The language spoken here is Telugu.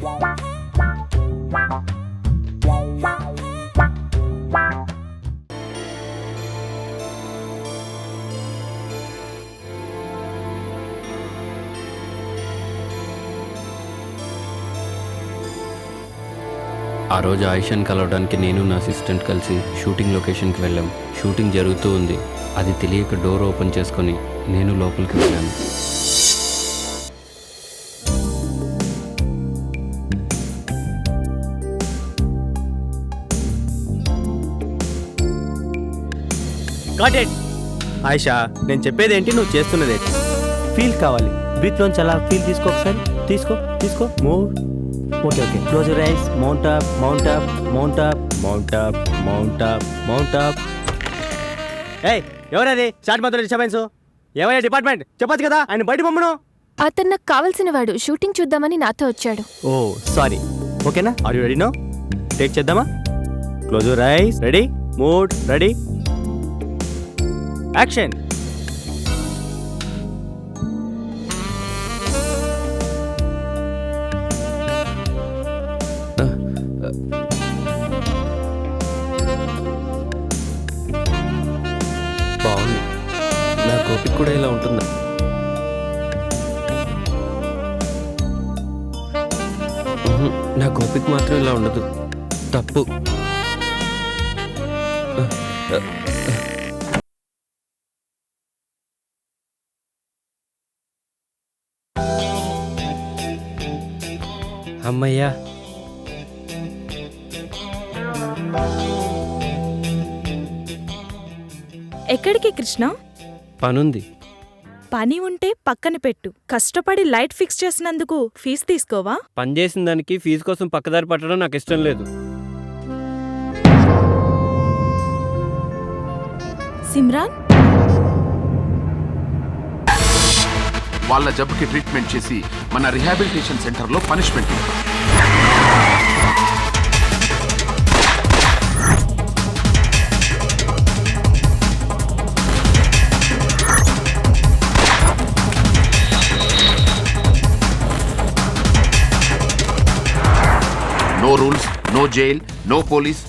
ఆ రోజు ఆయిషాని కలవడానికి నేను నా అసిస్టెంట్ కలిసి షూటింగ్ లొకేషన్కి వెళ్ళాం. షూటింగ్ జరుగుతూ ఉంది. అది తెలియక డోర్ ఓపెన్ చేసుకొని నేను లోపలికి వెళ్ళాను. ఆయిషా, నేను చెప్పేది ఏంటి, నువ్వు చేస్తున్నది ఏంటి? ఫీల్ కావాలి. బ్రీత్లోంచి అలా ఫీల్ తీసుకో, ఒకసారి తీసుకో. Move. Okay. Close your ice. Mount up. ఏయ్, ఎవరది? స్టార్ట్ మాత్రం డిస్టర్బెన్స్. ఏమయ్యా డిపార్ట్మెంట్? చెప్పొచ్చు కదా, ఆయన బయట పంపను. అతను నాకు కావాల్సిన వాడు. షూటింగ్ చూద్దామని నాతో వచ్చాడు. Oh sorry. ఓకేనా? Are you ready no? Take చేద్దామా? Close your eyes. Ready? Mood. Ready? Action. బాగుంది. నా ఓపిక కూడా ఇలా ఉంటుందా? నా ఓపిక మాత్రం ఇలా ఉండదు. తప్పు. అమ్మయ్యా. ఎక్కడికి కృష్ణ? పనుంది. పని ఉంటే పక్కన పెట్టు. కష్టపడి లైట్ ఫిక్స్ చేసినందుకు ఫీజు తీసుకోవా? పని చేసిన దానికి ఫీజు కోసం పక్కదారి పట్టడం నాకు ఇష్టం లేదు. సిమ్రాన్, వాళ్ళ జబ్బుకి ట్రీట్మెంట్ చేసి మన రిహాబిలిటేషన్ సెంటర్లో punishment. No rules, no jail, no police.